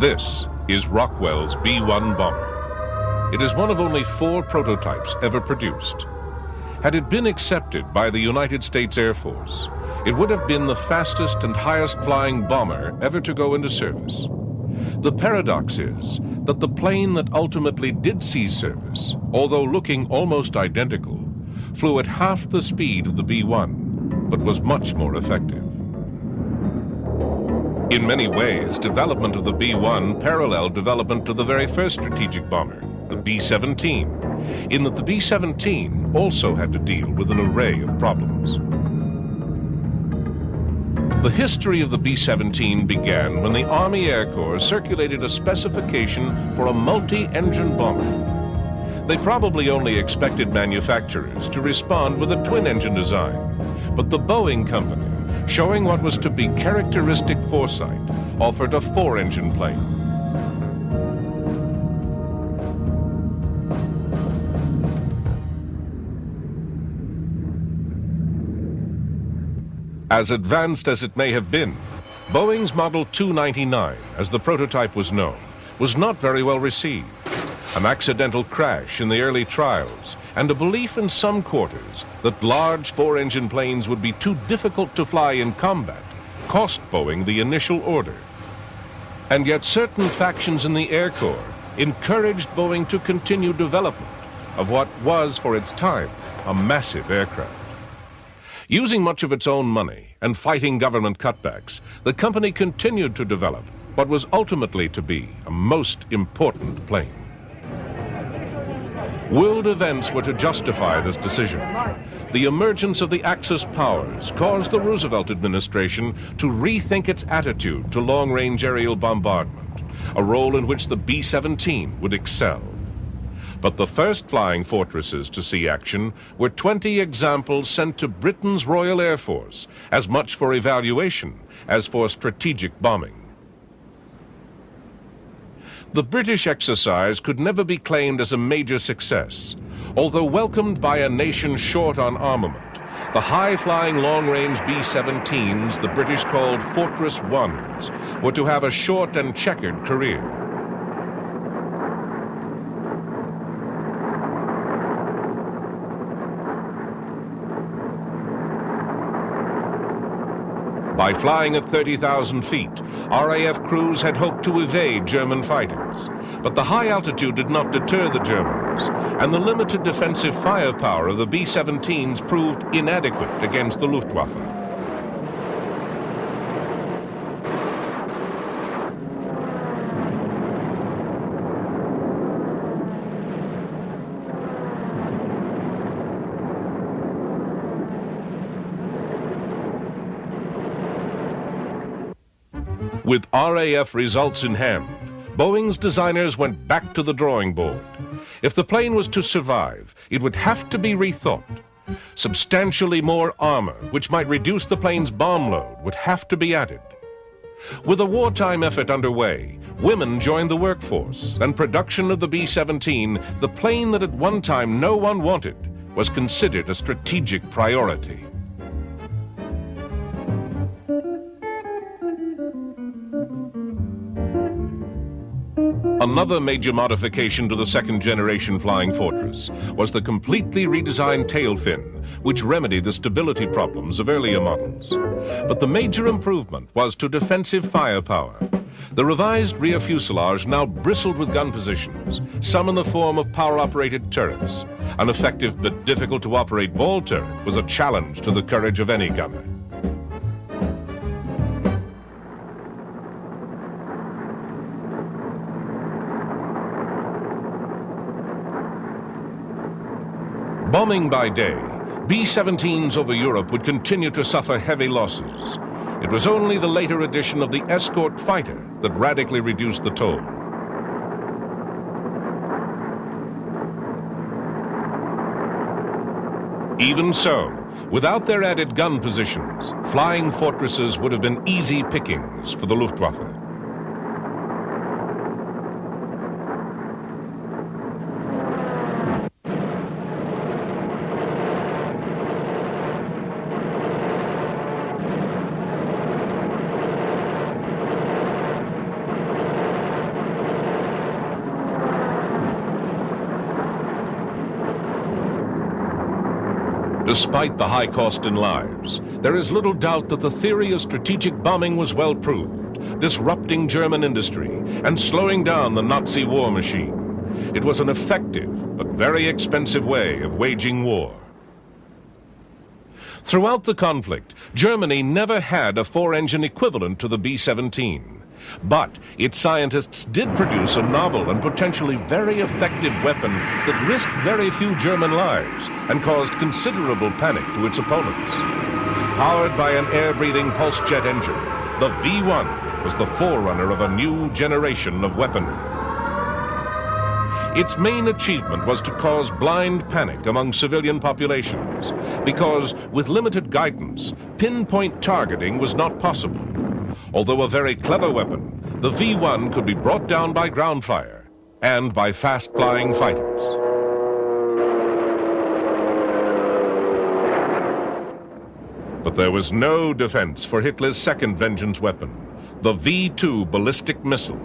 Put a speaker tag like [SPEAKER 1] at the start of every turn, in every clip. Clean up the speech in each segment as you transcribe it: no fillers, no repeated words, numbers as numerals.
[SPEAKER 1] This is Rockwell's B-1 bomber. It is one of only 4 prototypes ever produced. Had it been accepted by the United States Air Force, it would have been the fastest and highest flying bomber ever to go into service. The paradox is that the plane that ultimately did see service, although looking almost identical, flew at half the speed of the B-1, but was much more effective. In many ways, development of the B-1 paralleled development of the very first strategic bomber, the B-17, in that the B-17 also had to deal with an array of problems. The history of the B-17 began when the Army Air Corps circulated a specification for a multi-engine bomber. They probably only expected manufacturers to respond with a twin-engine design, but the Boeing company, showing what was to be characteristic foresight, offered a 4-engine plane. As advanced as it may have been, Boeing's Model 299, as the prototype was known, was not very well received. An accidental crash in the early trials and a belief in some quarters that large 4-engine planes would be too difficult to fly in combat cost Boeing the initial order. And yet certain factions in the Air Corps encouraged Boeing to continue development of what was, for its time, a massive aircraft. Using much of its own money and fighting government cutbacks, the company continued to develop what was ultimately to be a most important plane. World events were to justify this decision. The emergence of the Axis powers caused the Roosevelt administration to rethink its attitude to long-range aerial bombardment, a role in which the B-17 would excel. But the first flying fortresses to see action were 20 examples sent to Britain's Royal Air Force, as much for evaluation as for strategic bombing. The British exercise could never be claimed as a major success. Although welcomed by a nation short on armament, the high-flying long-range B-17s the British called Fortress Ones were to have a short and checkered career. By flying at 30,000 feet, RAF crews had hoped to evade German fighters. But the high altitude did not deter the Germans, and the limited defensive firepower of the B-17s proved inadequate against the Luftwaffe. With RAF results in hand, Boeing's designers went back to the drawing board. If the plane was to survive, it would have to be rethought. Substantially more armor, which might reduce the plane's bomb load, would have to be added. With a wartime effort underway, women joined the workforce, and production of the B-17, the plane that at one time no one wanted, was considered a strategic priority. Another major modification to the second-generation Flying Fortress was the completely redesigned tail fin, which remedied the stability problems of earlier models. But the major improvement was to defensive firepower. The revised rear fuselage now bristled with gun positions, some in the form of power-operated turrets. An effective but difficult-to-operate ball turret was a challenge to the courage of any gunner. Bombing by day, B-17s over Europe would continue to suffer heavy losses. It was only the later addition of the escort fighter that radically reduced the toll. Even so, without their added gun positions, flying fortresses would have been easy pickings for the Luftwaffe. Despite the high cost in lives, there is little doubt that the theory of strategic bombing was well proved, disrupting German industry and slowing down the Nazi war machine. It was an effective but very expensive way of waging war. Throughout the conflict, Germany never had a four-engine equivalent to the B-17. But its scientists did produce a novel and potentially very effective weapon that risked very few German lives and caused considerable panic to its opponents. Powered by an air-breathing pulse jet engine, the V-1 was the forerunner of a new generation of weaponry. Its main achievement was to cause blind panic among civilian populations, because with limited guidance, pinpoint targeting was not possible. Although a very clever weapon, the V-1 could be brought down by ground fire and by fast-flying fighters. But there was no defense for Hitler's second vengeance weapon, the V-2 ballistic missile,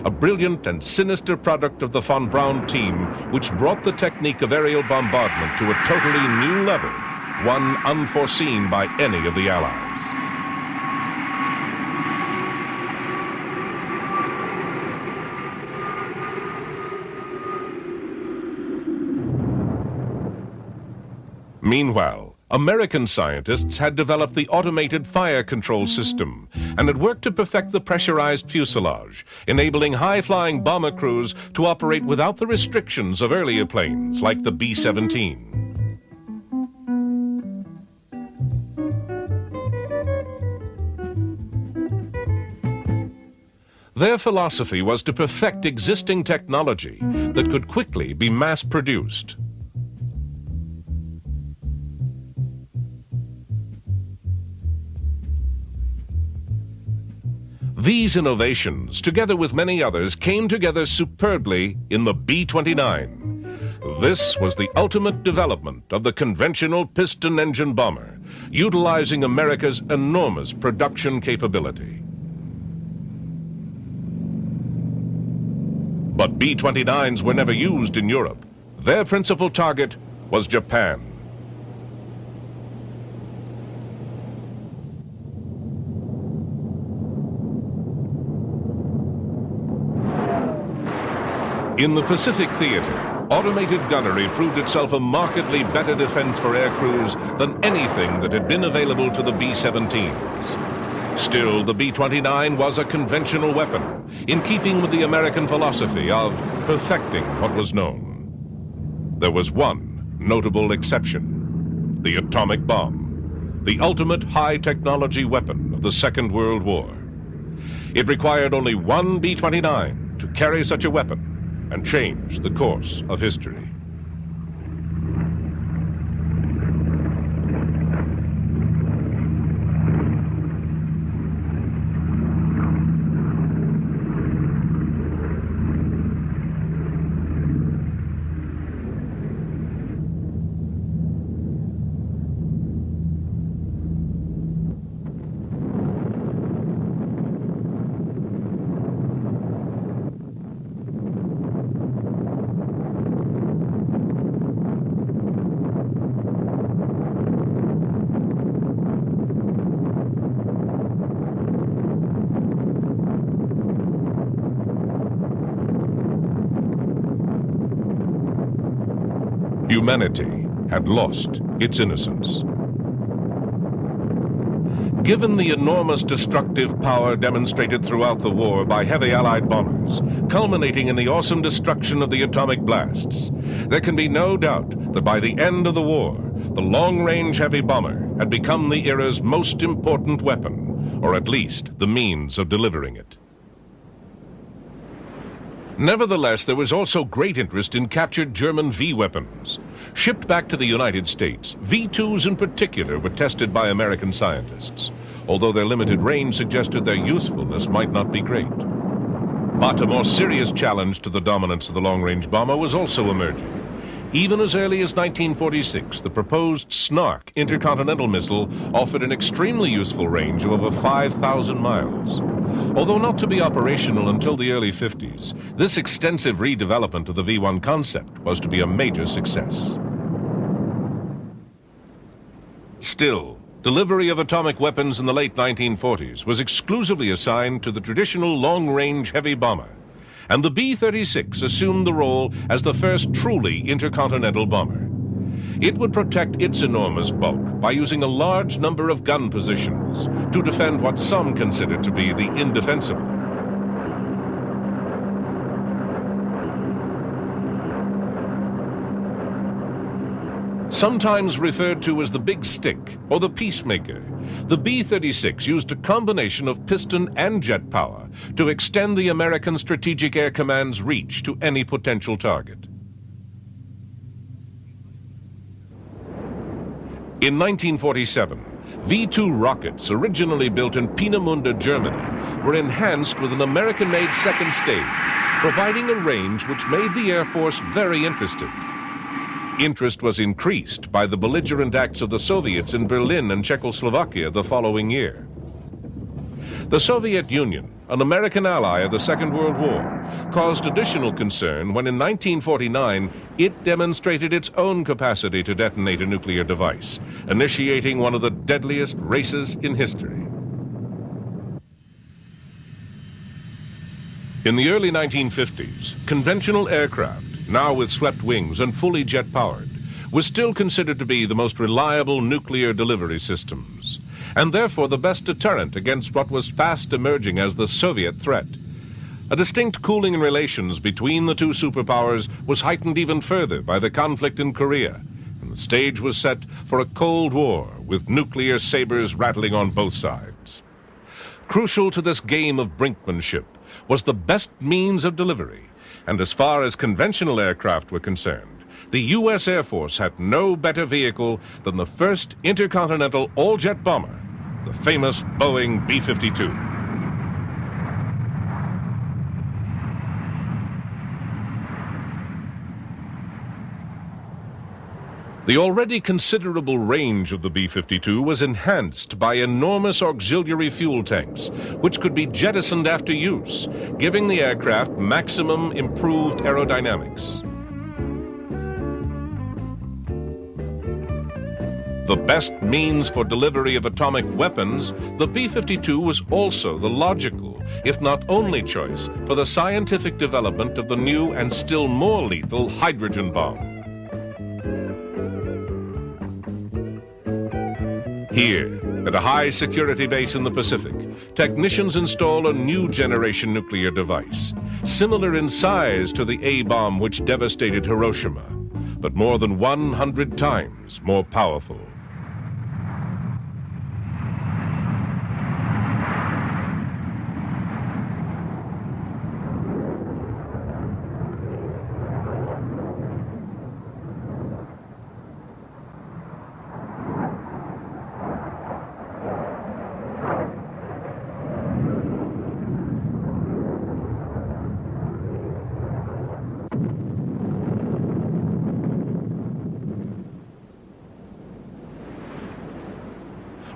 [SPEAKER 1] a brilliant and sinister product of the von Braun team, which brought the technique of aerial bombardment to a totally new level, one unforeseen by any of the Allies. Meanwhile, American scientists had developed the automated fire control system and had worked to perfect the pressurized fuselage, enabling high-flying bomber crews to operate without the restrictions of earlier planes like the B-17. Their philosophy was to perfect existing technology that could quickly be mass-produced. These innovations, together with many others, came together superbly in the B-29. This was the ultimate development of the conventional piston engine bomber, utilizing America's enormous production capability. But B-29s were never used in Europe. Their principal target was Japan. In the Pacific theater, automated gunnery proved itself a markedly better defense for air crews than anything that had been available to the B-17s. Still, the B-29 was a conventional weapon, in keeping with the American philosophy of perfecting what was known. There was one notable exception: the atomic bomb, the ultimate high-technology weapon of the Second World War. It required only one B-29 to carry such a weapon and change the course of history. Humanity had lost its innocence. Given the enormous destructive power demonstrated throughout the war by heavy Allied bombers, culminating in the awesome destruction of the atomic blasts, there can be no doubt that by the end of the war, the long-range heavy bomber had become the era's most important weapon, or at least the means of delivering it. Nevertheless, there was also great interest in captured German V-weapons. Shipped back to the United States, V-2s in particular were tested by American scientists, although their limited range suggested their usefulness might not be great. But a more serious challenge to the dominance of the long-range bomber was also emerging. Even as early as 1946, the proposed SNARC intercontinental missile offered an extremely useful range of over 5,000 miles. Although not to be operational until the early 50s, this extensive redevelopment of the V-1 concept was to be a major success. Still, delivery of atomic weapons in the late 1940s was exclusively assigned to the traditional long-range heavy bomber, and the B-36 assumed the role as the first truly intercontinental bomber. It would protect its enormous bulk by using a large number of gun positions to defend what some considered to be the indefensible. Sometimes referred to as the Big Stick or the Peacemaker, the B-36 used a combination of piston and jet power to extend the American Strategic Air Command's reach to any potential target. In 1947, V-2 rockets, originally built in Peenemünde, Germany, were enhanced with an American-made second stage, providing a range which made the Air Force very interested. Interest was increased by the belligerent acts of the Soviets in Berlin and Czechoslovakia the following year. The Soviet Union, an American ally of the Second World War, caused additional concern when in 1949 it demonstrated its own capacity to detonate a nuclear device, initiating one of the deadliest races in history. In the early 1950s, conventional aircraft, now with swept wings and fully jet-powered, was still considered to be the most reliable nuclear delivery systems, and therefore the best deterrent against what was fast emerging as the Soviet threat. A distinct cooling in relations between the two superpowers was heightened even further by the conflict in Korea, and the stage was set for a Cold War with nuclear sabers rattling on both sides. Crucial to this game of brinkmanship was the best means of delivery, and as far as conventional aircraft were concerned, the U.S. Air Force had no better vehicle than the first intercontinental all-jet bomber, the famous Boeing B-52. The already considerable range of the B-52 was enhanced by enormous auxiliary fuel tanks, which could be jettisoned after use, giving the aircraft maximum improved aerodynamics. The best means for delivery of atomic weapons, the B-52 was also the logical, if not only choice, for the scientific development of the new and still more lethal hydrogen bomb. Here, at a high-security base in the Pacific, technicians install a new generation nuclear device, similar in size to the A-bomb which devastated Hiroshima, but more than 100 times more powerful.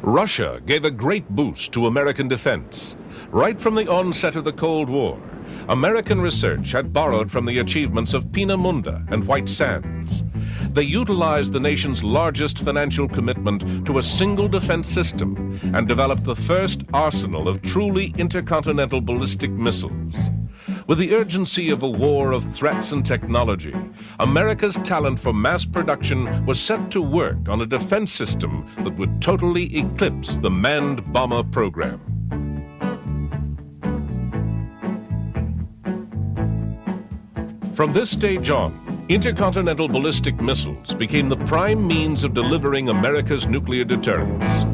[SPEAKER 1] Russia gave a great boost to American defense. Right from the onset of the Cold War, American research had borrowed from the achievements of Peenemünde and White Sands. They utilized the nation's largest financial commitment to a single defense system and developed the first arsenal of truly intercontinental ballistic missiles. With the urgency of a war of threats and technology, America's talent for mass production was set to work on a defense system that would totally eclipse the manned bomber program. From this stage on, intercontinental ballistic missiles became the prime means of delivering America's nuclear deterrence.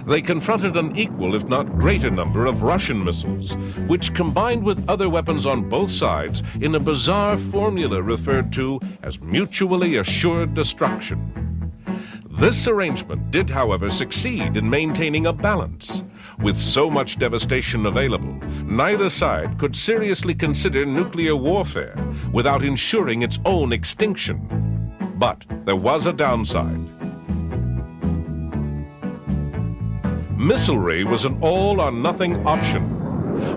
[SPEAKER 1] They confronted an equal, if not greater, number of Russian missiles, which combined with other weapons on both sides in a bizarre formula referred to as mutually assured destruction. This arrangement did, however, succeed in maintaining a balance. With so much devastation available, neither side could seriously consider nuclear warfare without ensuring its own extinction. But there was a downside. Missilery was an all-or-nothing option.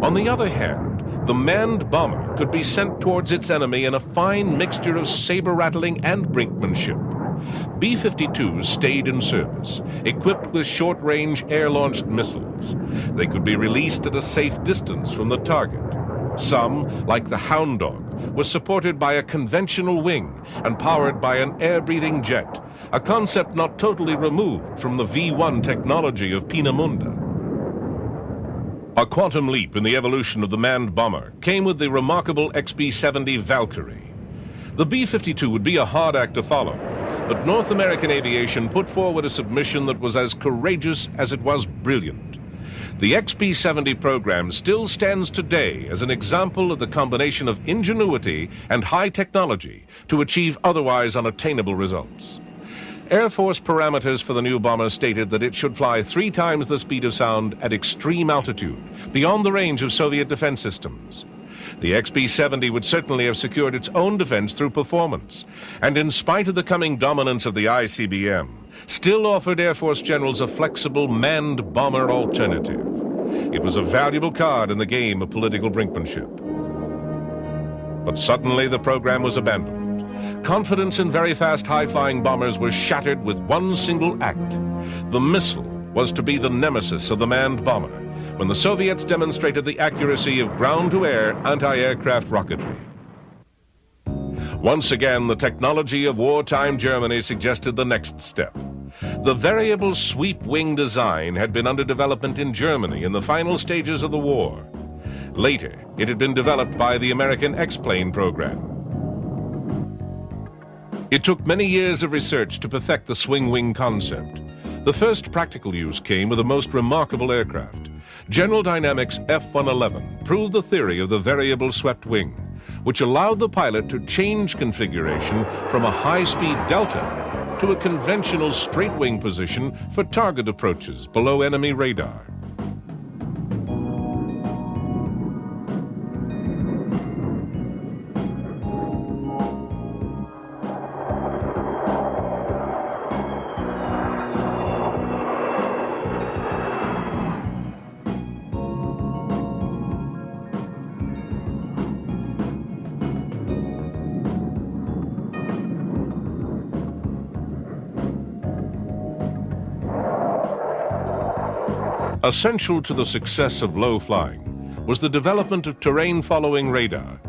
[SPEAKER 1] On the other hand, the manned bomber could be sent towards its enemy in a fine mixture of saber-rattling and brinkmanship. B-52s stayed in service, equipped with short-range air-launched missiles. They could be released at a safe distance from the target. Some, like the Hound Dog, were supported by a conventional wing and powered by an air-breathing jet, a concept not totally removed from the V-1 technology of Peenemünde. A quantum leap in the evolution of the manned bomber came with the remarkable XB-70 Valkyrie. The B-52 would be a hard act to follow, but North American aviation put forward a submission that was as courageous as it was brilliant. The XB-70 program still stands today as an example of the combination of ingenuity and high technology to achieve otherwise unattainable results. Air Force parameters for the new bomber stated that it should fly 3 times the speed of sound at extreme altitude, beyond the range of Soviet defense systems. The XB-70 would certainly have secured its own defense through performance, and in spite of the coming dominance of the ICBM, still offered Air Force generals a flexible manned bomber alternative. It was a valuable card in the game of political brinkmanship. But suddenly the program was abandoned. Confidence in very fast high-flying bombers was shattered with one single act. The missile was to be the nemesis of the manned bomber when the Soviets demonstrated the accuracy of ground-to-air anti-aircraft rocketry. Once again, the technology of wartime Germany suggested the next step. The variable sweep wing design had been under development in Germany in the final stages of the war. Later, it had been developed by the American X-plane program. It took many years of research to perfect the swing wing concept. The first practical use came with the most remarkable aircraft. General Dynamics F-111 proved the theory of the variable swept wing, which allowed the pilot to change configuration from a high-speed delta to a conventional straight wing position for target approaches below enemy radar. Essential to the success of low flying was the development of terrain-following radar.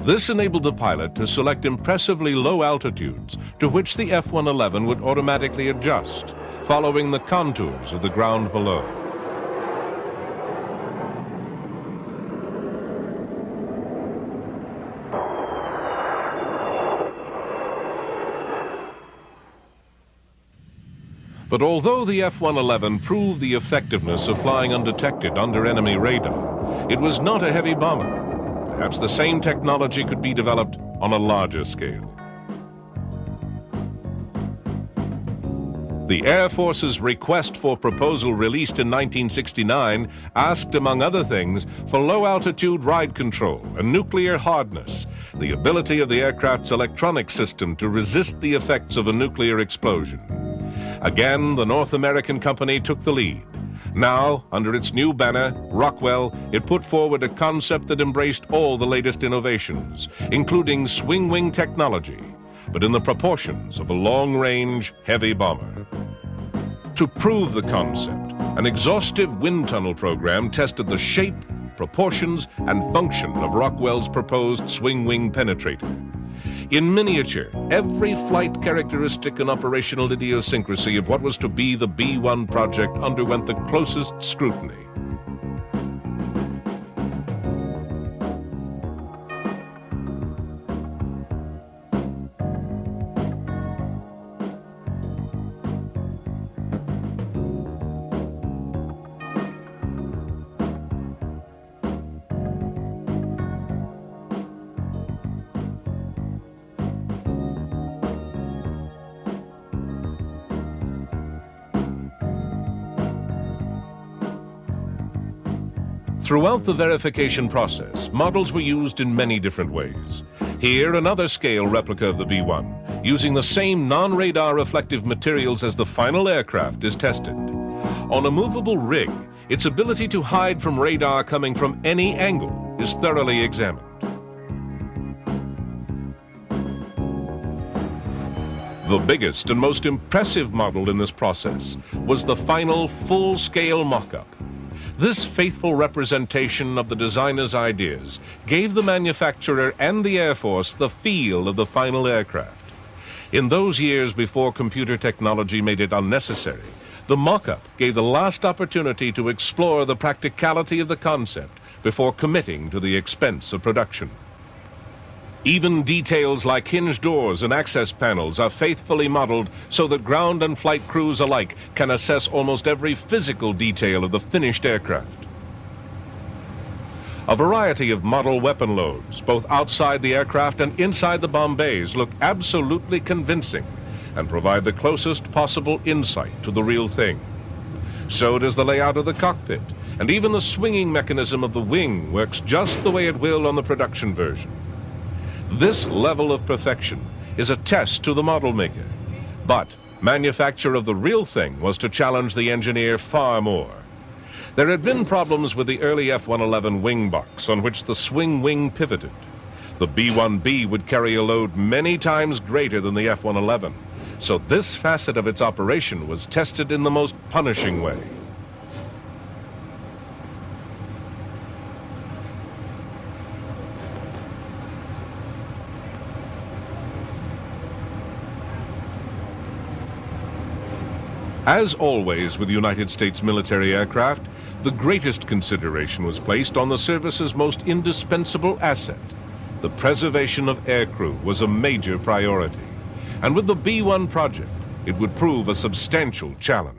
[SPEAKER 1] This enabled the pilot to select impressively low altitudes to which the F-111 would automatically adjust, following the contours of the ground below. But although the F-111 proved the effectiveness of flying undetected under enemy radar, it was not a heavy bomber. Perhaps the same technology could be developed on a larger scale. The Air Force's request for proposal released in 1969 asked, among other things, for low-altitude ride control and nuclear hardness, the ability of the aircraft's electronic system to resist the effects of a nuclear explosion. Again, the North American company took the lead. Now, under its new banner, Rockwell, it put forward a concept that embraced all the latest innovations, including swing wing technology, but in the proportions of a long-range heavy bomber. To prove the concept, an exhaustive wind tunnel program tested the shape, proportions, and function of Rockwell's proposed swing wing penetrator. In miniature, every flight characteristic and operational idiosyncrasy of what was to be the B-1 project underwent the closest scrutiny. Throughout the verification process, models were used in many different ways. Here, another scale replica of the B-1, using the same non-radar reflective materials as the final aircraft, is tested. On a movable rig, its ability to hide from radar coming from any angle is thoroughly examined. The biggest and most impressive model in this process was the final full-scale mock-up. This faithful representation of the designer's ideas gave the manufacturer and the Air Force the feel of the final aircraft. In those years before computer technology made it unnecessary, the mock-up gave the last opportunity to explore the practicality of the concept before committing to the expense of production. Even details like hinge doors and access panels are faithfully modeled so that ground and flight crews alike can assess almost every physical detail of the finished aircraft. A variety of model weapon loads, both outside the aircraft and inside the bomb bays, look absolutely convincing and provide the closest possible insight to the real thing. So does the layout of the cockpit, and even the swinging mechanism of the wing works just the way it will on the production version. This level of perfection is a test to the model maker, but manufacture of the real thing was to challenge the engineer far more. There had been problems with the early F-111 wing box on which the swing wing pivoted. The B-1B would carry a load many times greater than the F-111, so this facet of its operation was tested in the most punishing way. As always with United States military aircraft, the greatest consideration was placed on the service's most indispensable asset. The preservation of aircrew was a major priority, and with the B-1 project, it would prove a substantial challenge.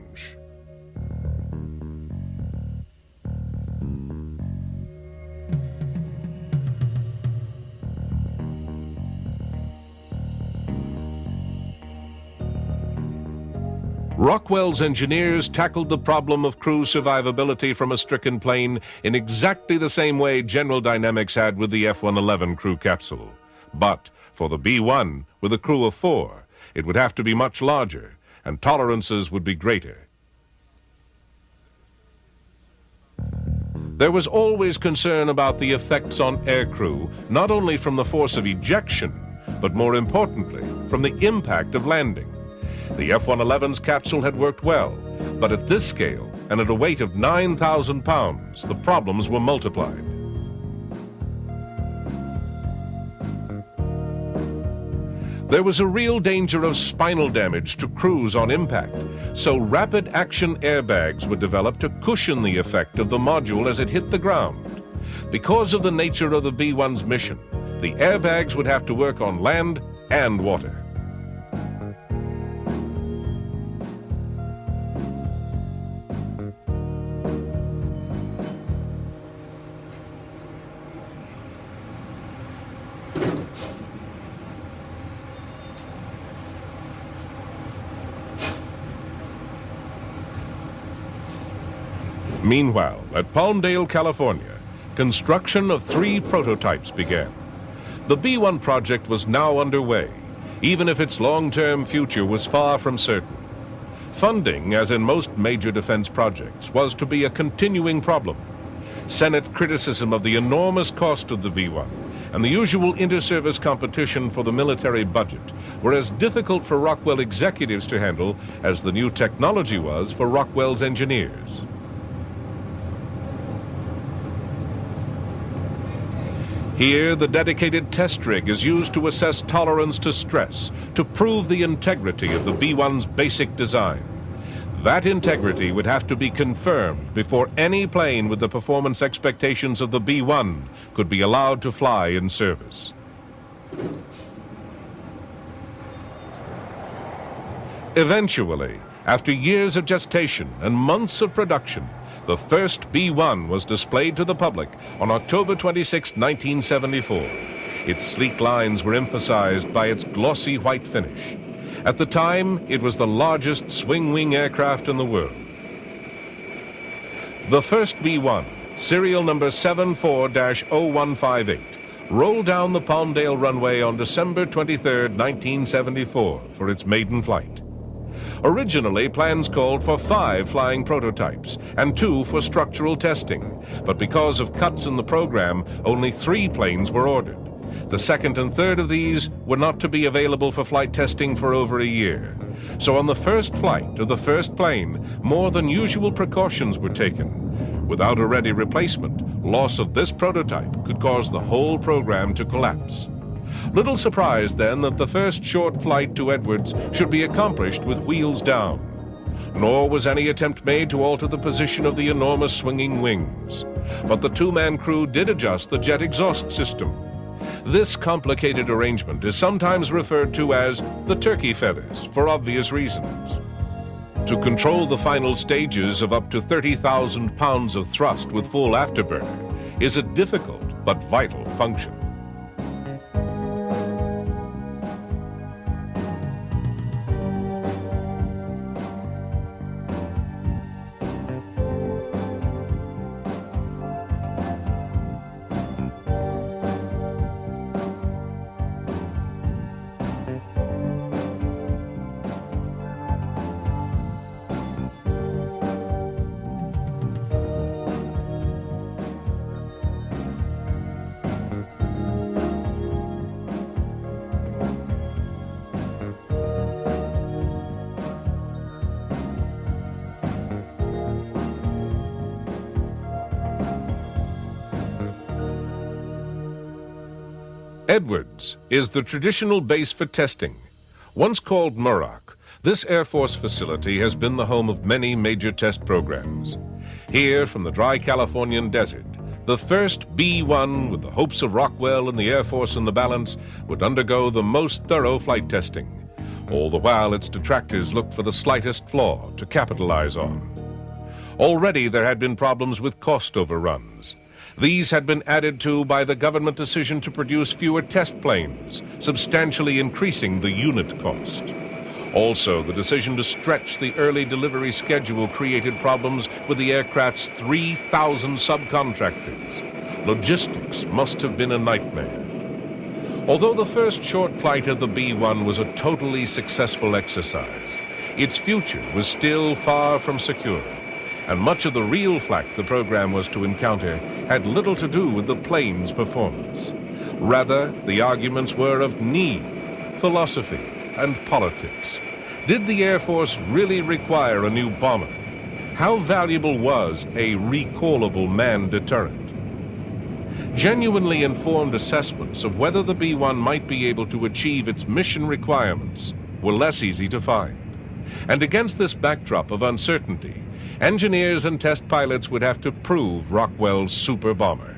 [SPEAKER 1] Rockwell's engineers tackled the problem of crew survivability from a stricken plane in exactly the same way General Dynamics had with the F-111 crew capsule. But for the B-1, with a crew of 4, it would have to be much larger, and tolerances would be greater. There was always concern about the effects on aircrew, not only from the force of ejection, but more importantly, from the impact of landing. The F-111's capsule had worked well, but at this scale and at a weight of 9,000 pounds, the problems were multiplied. There was a real danger of spinal damage to crews on impact, so rapid action airbags were developed to cushion the effect of the module as it hit the ground. Because of the nature of the B-1's mission, the airbags would have to work on land and water. Meanwhile, at Palmdale, California, construction of 3 prototypes began. The B-1 project was now underway, even if its long-term future was far from certain. Funding, as in most major defense projects, was to be a continuing problem. Senate criticism of the enormous cost of the B-1 and the usual inter-service competition for the military budget were as difficult for Rockwell executives to handle as the new technology was for Rockwell's engineers. Here, the dedicated test rig is used to assess tolerance to stress, to prove the integrity of the B-1's basic design. That integrity would have to be confirmed before any plane with the performance expectations of the B-1 could be allowed to fly in service. Eventually, after years of gestation and months of production, the first B-1 was displayed to the public on October 26, 1974. Its sleek lines were emphasized by its glossy white finish. At the time, it was the largest swing-wing aircraft in the world. The first B-1, serial number 74-0158, rolled down the Palmdale runway on December 23, 1974, for its maiden flight. Originally, plans called for 5 flying prototypes and 2 for structural testing, but because of cuts in the program, only 3 planes were ordered. The second and third of these were not to be available for flight testing for over a year. So on the first flight of the first plane, more than usual precautions were taken. Without a ready replacement, loss of this prototype could cause the whole program to collapse. Little surprise then that the first short flight to Edwards should be accomplished with wheels down. Nor was any attempt made to alter the position of the enormous swinging wings. But the two-man crew did adjust the jet exhaust system. This complicated arrangement is sometimes referred to as the turkey feathers for obvious reasons. To control the final stages of up to 30,000 pounds of thrust with full afterburner is a difficult but vital function. Edwards is the traditional base for testing. Once called Muroc, this Air Force facility has been the home of many major test programs. Here, from the dry Californian desert, the first B-1, with the hopes of Rockwell and the Air Force in the balance, would undergo the most thorough flight testing. All the while, its detractors looked for the slightest flaw to capitalize on. Already there had been problems with cost overruns. These had been added to by the government decision to produce fewer test planes, substantially increasing the unit cost. Also, the decision to stretch the early delivery schedule created problems with the aircraft's 3,000 subcontractors. Logistics must have been a nightmare. Although the first short flight of the B-1 was a totally successful exercise, its future was still far from secure. And much of the real flak the program was to encounter had little to do with the plane's performance. Rather, the arguments were of need, philosophy, and politics. Did the Air Force really require a new bomber? How valuable was a recallable man deterrent? Genuinely informed assessments of whether the B-1 might be able to achieve its mission requirements were less easy to find. And against this backdrop of uncertainty, engineers and test pilots would have to prove Rockwell's super bomber.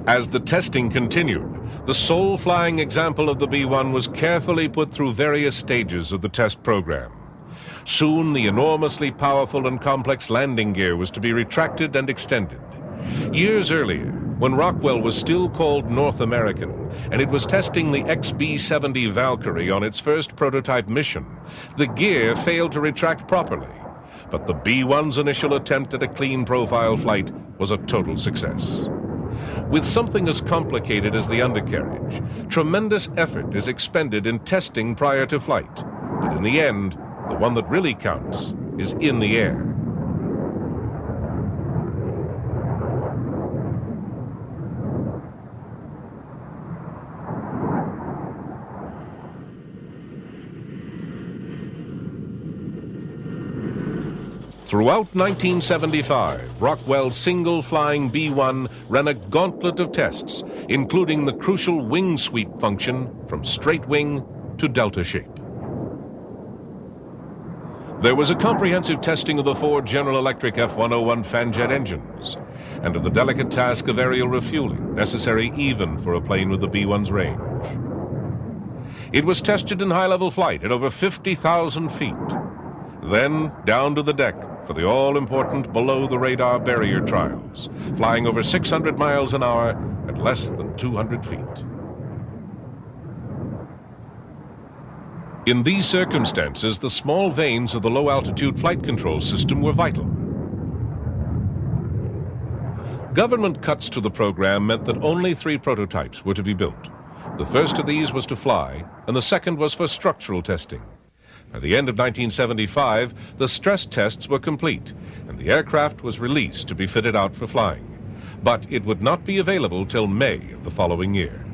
[SPEAKER 1] As the testing continued, the sole flying example of the B-1 was carefully put through various stages of the test program. Soon, the enormously powerful and complex landing gear was to be retracted and extended. Years earlier, when Rockwell was still called North American, and it was testing the XB-70 Valkyrie on its first prototype mission, the gear failed to retract properly. But the B-1's initial attempt at a clean profile flight was a total success. With something as complicated as the undercarriage, tremendous effort is expended in testing prior to flight. But in the end, the one that really counts is in the air. Throughout 1975, Rockwell's single-flying B-1 ran a gauntlet of tests, including the crucial wing sweep function from straight wing to delta shape. There was a comprehensive testing of the four General Electric F-101 fanjet engines, and of the delicate task of aerial refueling, necessary even for a plane with the B-1's range. It was tested in high-level flight at over 50,000 feet, then down to the deck for the all-important below-the-radar barrier trials, flying over 600 miles an hour at less than 200 feet. In these circumstances, the small vanes of the low-altitude flight control system were vital. Government cuts to the program meant that only 3 prototypes were to be built. The first of these was to fly, and the second was for structural testing. At the end of 1975, the stress tests were complete, and the aircraft was released to be fitted out for flying. But it would not be available till May of the following year.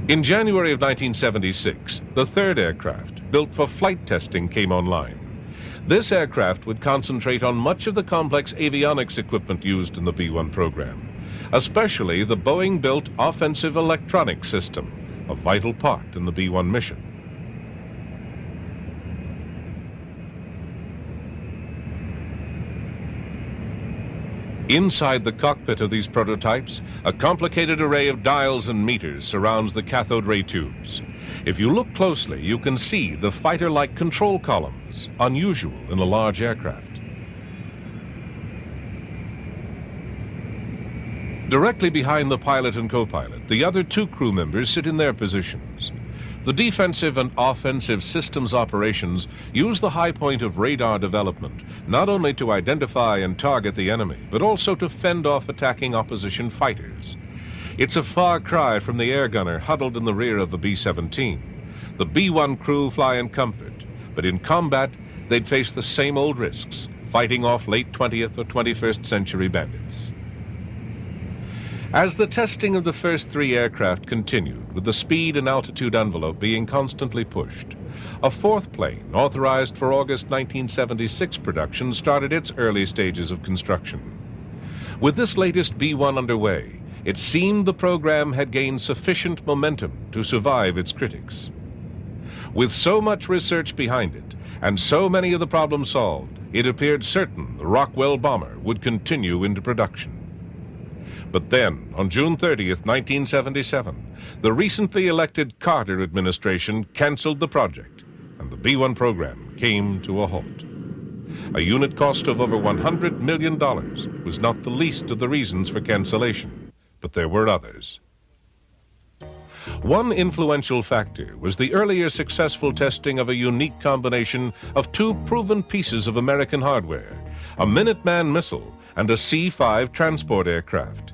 [SPEAKER 1] In January of 1976, the third aircraft, built for flight testing, came online. This aircraft would concentrate on much of the complex avionics equipment used in the B-1 program, especially the Boeing-built offensive electronics system, a vital part in the B-1 mission. Inside the cockpit of these prototypes, a complicated array of dials and meters surrounds the cathode ray tubes. If you look closely, you can see the fighter-like control columns, unusual in a large aircraft. Directly behind the pilot and co-pilot, the other 2 crew members sit in their positions. The defensive and offensive systems operations use the high point of radar development not only to identify and target the enemy, but also to fend off attacking opposition fighters. It's a far cry from the air gunner huddled in the rear of the B-17. The B-1 crew fly in comfort, but in combat, they'd face the same old risks, fighting off late 20th or 21st century bandits. As the testing of the first 3 aircraft continued, with the speed and altitude envelope being constantly pushed, a 4th plane, authorized for August 1976 production, started its early stages of construction. With this latest B-1 underway, it seemed the program had gained sufficient momentum to survive its critics. With so much research behind it, and so many of the problems solved, it appeared certain the Rockwell bomber would continue into production. But then, on June 30th, 1977, the recently elected Carter administration canceled the project, and the B-1 program came to a halt. A unit cost of over $100 million was not the least of the reasons for cancellation, but there were others. One influential factor was the earlier successful testing of a unique combination of 2 proven pieces of American hardware, a Minuteman missile and a C-5 transport aircraft.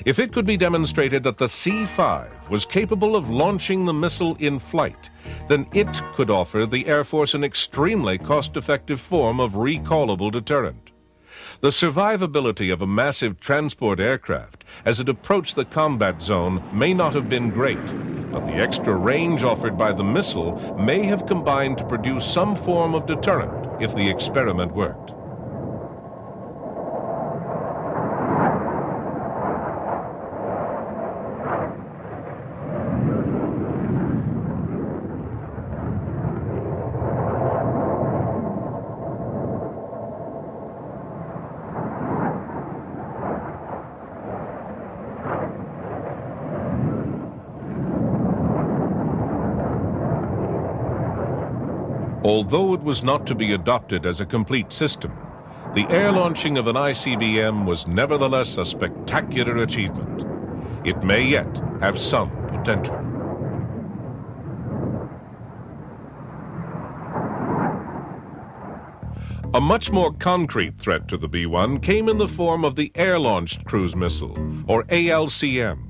[SPEAKER 1] If it could be demonstrated that the C-5 was capable of launching the missile in flight, then it could offer the Air Force an extremely cost-effective form of recallable deterrent. The survivability of a massive transport aircraft as it approached the combat zone may not have been great, but the extra range offered by the missile may have combined to produce some form of deterrent if the experiment worked. Although it was not to be adopted as a complete system, the air launching of an ICBM was nevertheless a spectacular achievement. It may yet have some potential. A much more concrete threat to the B-1 came in the form of the Air-Launched Cruise Missile, or ALCM.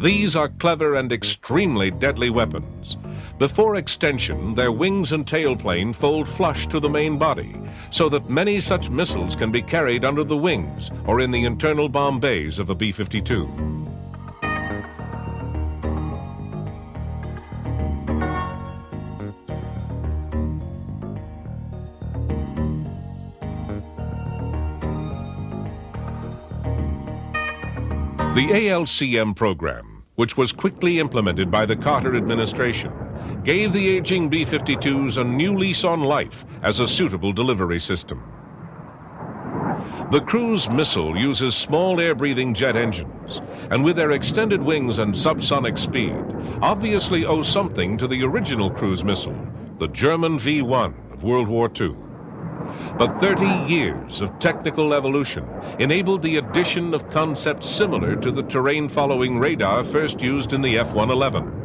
[SPEAKER 1] These are clever and extremely deadly weapons. Before extension, their wings and tailplane fold flush to the main body, so that many such missiles can be carried under the wings or in the internal bomb bays of a B-52. The ALCM program, which was quickly implemented by the Carter administration, gave the aging B-52s a new lease on life as a suitable delivery system. The cruise missile uses small air-breathing jet engines, and with their extended wings and subsonic speed, obviously owe something to the original cruise missile, the German V-1 of World War II. But 30 years of technical evolution enabled the addition of concepts similar to the terrain-following radar first used in the F-111.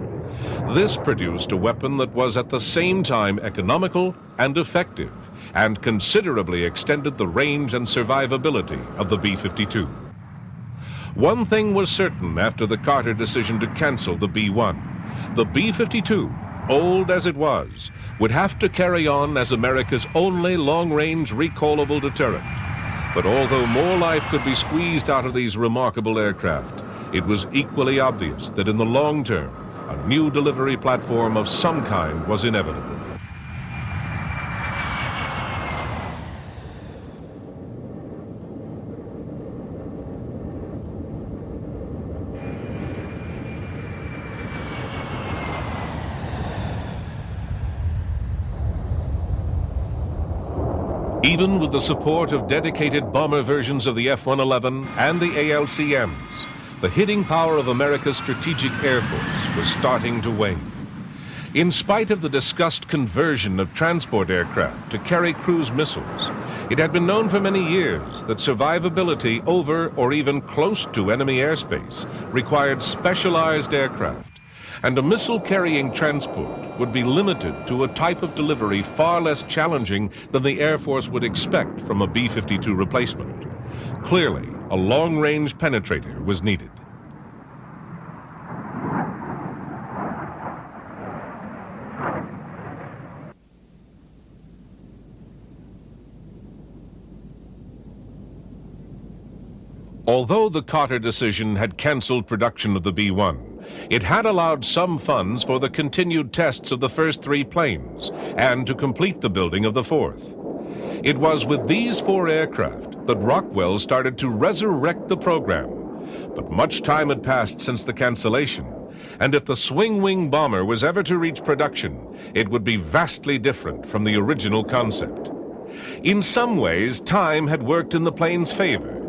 [SPEAKER 1] This produced a weapon that was at the same time economical and effective, and considerably extended the range and survivability of the B-52. One thing was certain after the Carter decision to cancel the B-1. The B-52, old as it was, would have to carry on as America's only long-range recallable deterrent. But although more life could be squeezed out of these remarkable aircraft, it was equally obvious that in the long term, a new delivery platform of some kind was inevitable. Even with the support of dedicated bomber versions of the F-111 and the ALCMs, the hitting power of America's strategic air force was starting to wane. In spite of the discussed conversion of transport aircraft to carry cruise missiles, it had been known for many years that survivability over or even close to enemy airspace required specialized aircraft, and a missile-carrying transport would be limited to a type of delivery far less challenging than the Air Force would expect from a B-52 replacement. Clearly, a long-range penetrator was needed. Although the Carter decision had canceled production of the B-1, it had allowed some funds for the continued tests of the first 3 planes and to complete the building of the 4th. It was with these 4 aircraft that Rockwell started to resurrect the program. But much time had passed since the cancellation, and if the swing-wing bomber was ever to reach production, it would be vastly different from the original concept. In some ways, time had worked in the plane's favor.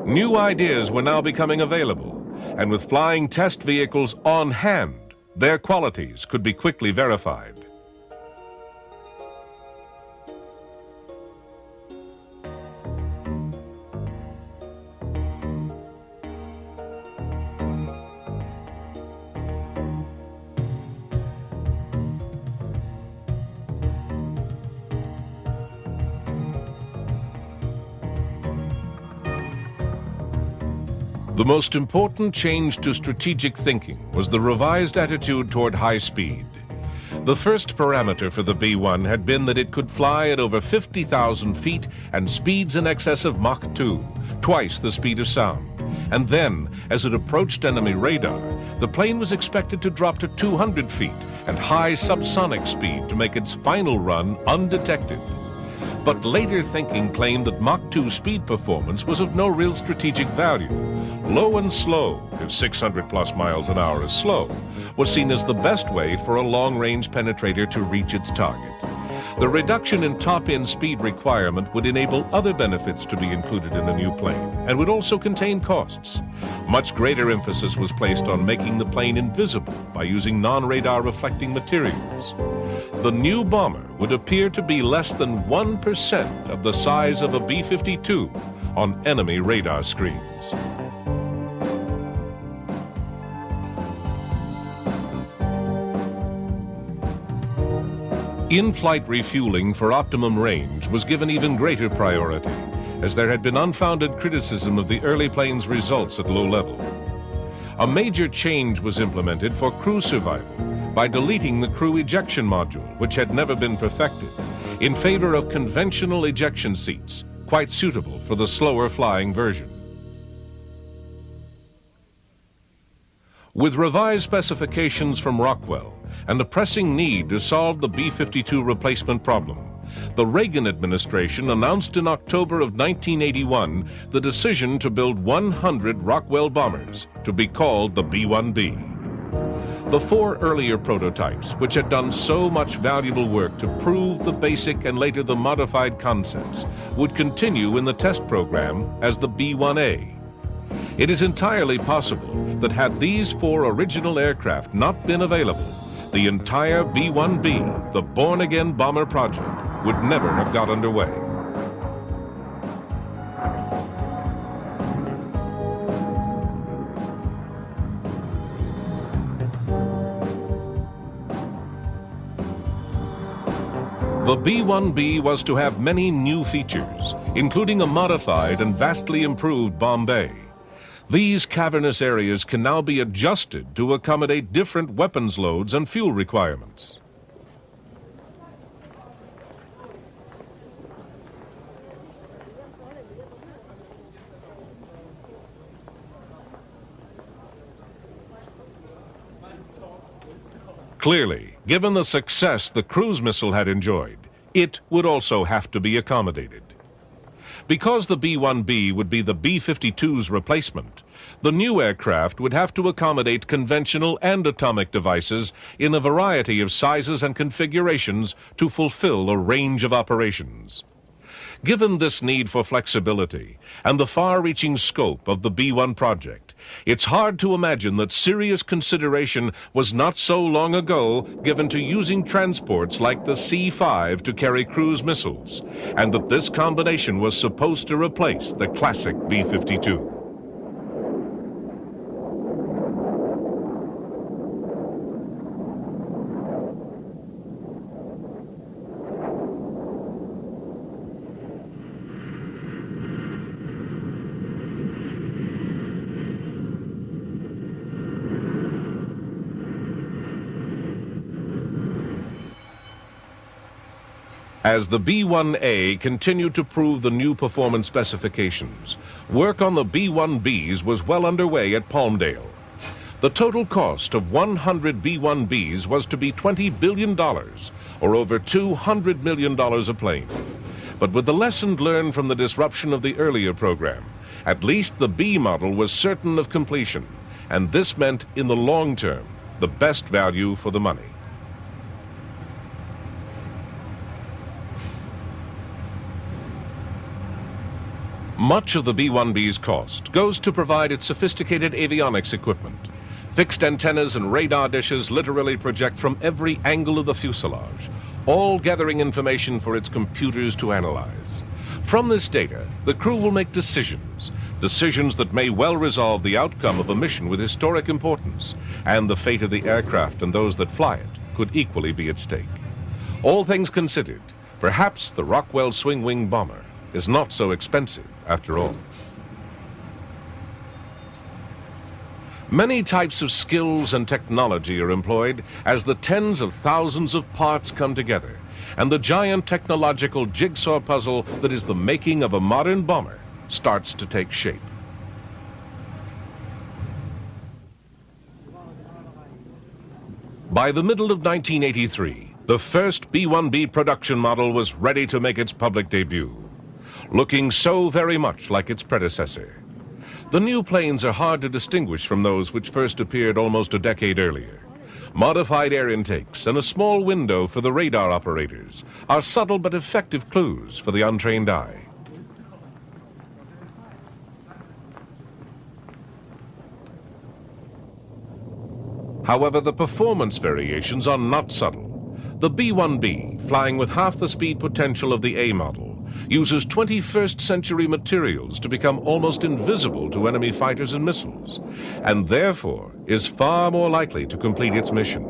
[SPEAKER 1] New ideas were now becoming available, and with flying test vehicles on hand, their qualities could be quickly verified. The most important change to strategic thinking was the revised attitude toward high speed. The first parameter for the B-1 had been that it could fly at over 50,000 feet and speeds in excess of Mach 2, twice the speed of sound. And then, as it approached enemy radar, the plane was expected to drop to 200 feet and high subsonic speed to make its final run undetected. But later thinking claimed that Mach 2 speed performance was of no real strategic value. Low and slow, if 600 plus miles an hour is slow, was seen as the best way for a long-range penetrator to reach its target. The reduction in top-end speed requirement would enable other benefits to be included in a new plane and would also contain costs. Much greater emphasis was placed on making the plane invisible by using non-radar reflecting materials. The new bomber would appear to be less than 1% of the size of a B-52 on enemy radar screens. In-flight refueling for optimum range was given even greater priority, as there had been unfounded criticism of the early plane's results at low level. A major change was implemented for crew survival by deleting the crew ejection module, which had never been perfected, in favor of conventional ejection seats, quite suitable for the slower flying version. With revised specifications from Rockwell and a pressing need to solve the B-52 replacement problem, the Reagan administration announced in October of 1981 the decision to build 100 Rockwell bombers to be called the B-1B. The 4 earlier prototypes, which had done so much valuable work to prove the basic and later the modified concepts, would continue in the test program as the B-1A. It is entirely possible that had these 4 original aircraft not been available, the entire B-1B, the born-again bomber project, would never have got underway. The B-1B was to have many new features, including a modified and vastly improved bomb bay. These cavernous areas can now be adjusted to accommodate different weapons loads and fuel requirements. Clearly, given the success the cruise missile had enjoyed, it would also have to be accommodated. Because the B-1B would be the B-52's replacement, the new aircraft would have to accommodate conventional and atomic devices in a variety of sizes and configurations to fulfill a range of operations. Given this need for flexibility and the far-reaching scope of the B-1 project, it's hard to imagine that serious consideration was not so long ago given to using transports like the C-5 to carry cruise missiles, and that this combination was supposed to replace the classic B-52. As the B-1A continued to prove the new performance specifications, work on the B-1Bs was well underway at Palmdale. The total cost of 100 B-1Bs was to be $20 billion, or over $200 million a plane. But with the lesson learned from the disruption of the earlier program, at least the B model was certain of completion, and this meant, in the long term, the best value for the money. Much of the B-1B's cost goes to provide its sophisticated avionics equipment. Fixed antennas and radar dishes literally project from every angle of the fuselage, all gathering information for its computers to analyze. From this data, the crew will make decisions that may well resolve the outcome of a mission with historic importance, and the fate of the aircraft and those that fly it could equally be at stake. All things considered, perhaps the Rockwell swing-wing bomber is not so expensive after all. Many types of skills and technology are employed as the tens of thousands of parts come together, and the giant technological jigsaw puzzle that is the making of a modern bomber starts to take shape. By the middle of 1983, the first B-1B production model was ready to make its public debut, looking so very much like its predecessor. The new planes are hard to distinguish from those which first appeared almost a decade earlier. Modified air intakes and a small window for the radar operators are subtle but effective clues for the untrained eye. However, the performance variations are not subtle. The B-1B, flying with half the speed potential of the A model, uses 21st century materials to become almost invisible to enemy fighters and missiles, and therefore is far more likely to complete its mission.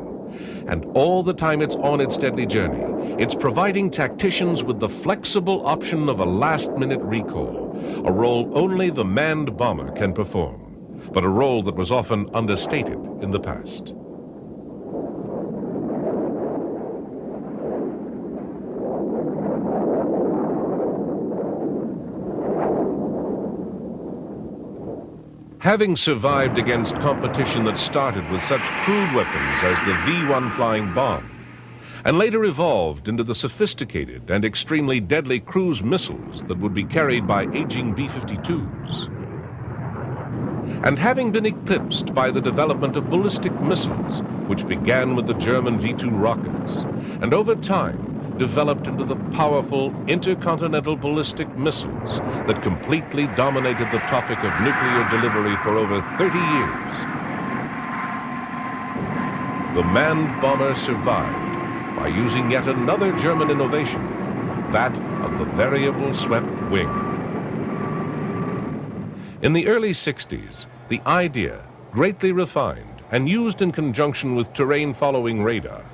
[SPEAKER 1] And all the time it's on its deadly journey, it's providing tacticians with the flexible option of a last-minute recall, a role only the manned bomber can perform, but a role that was often understated in the past. Having survived against competition that started with such crude weapons as the V-1 flying bomb, and later evolved into the sophisticated and extremely deadly cruise missiles that would be carried by aging B-52s, and having been eclipsed by the development of ballistic missiles, which began with the German V-2 rockets, and over time developed into the powerful intercontinental ballistic missiles that completely dominated the topic of nuclear delivery for over 30 years. The manned bomber survived by using yet another German innovation, that of the variable swept wing. In the early 60s, the idea, greatly refined and used in conjunction with terrain-following radar,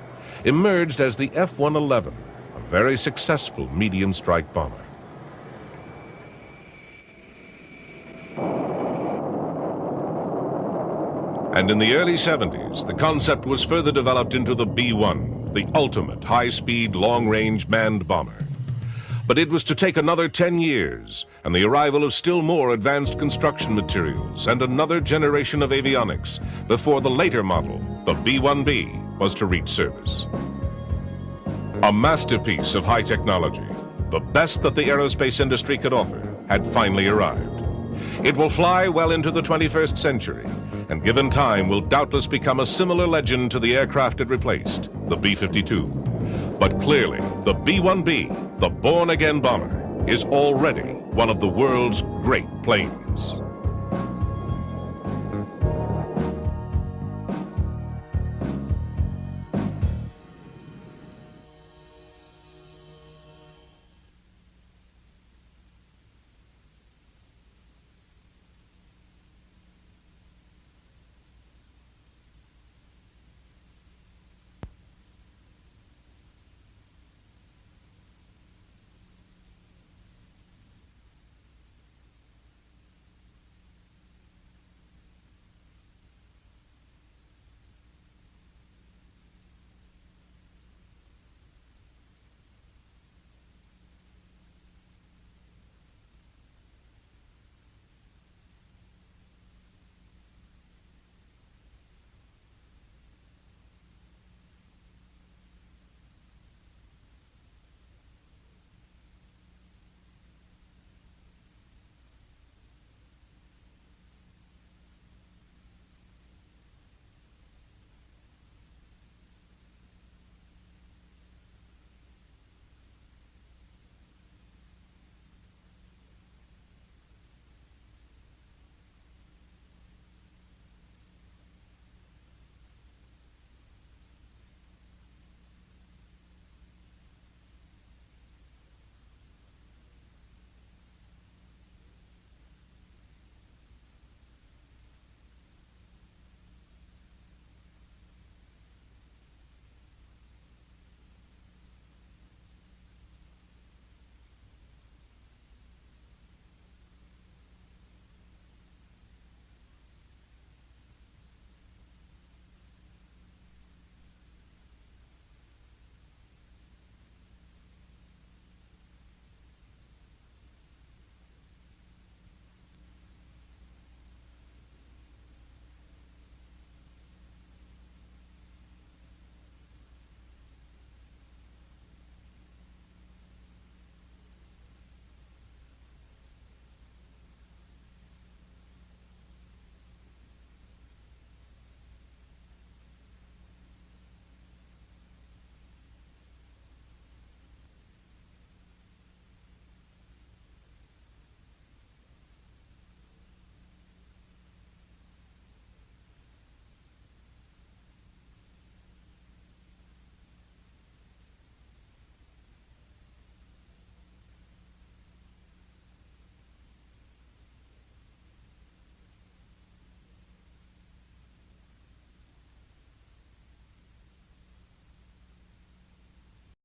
[SPEAKER 1] emerged as the F-111, a very successful medium strike bomber. And in the early 70s, the concept was further developed into the B-1, the ultimate high-speed, long-range manned bomber. But it was to take another 10 years and the arrival of still more advanced construction materials and another generation of avionics before the later model, the B-1B, was to reach service. A masterpiece of high technology, the best that the aerospace industry could offer, had finally arrived. It will fly well into the 21st century, and given time will doubtless become a similar legend to the aircraft it replaced, the B-52. But clearly, the B-1B, the born-again bomber, is already one of the world's great planes.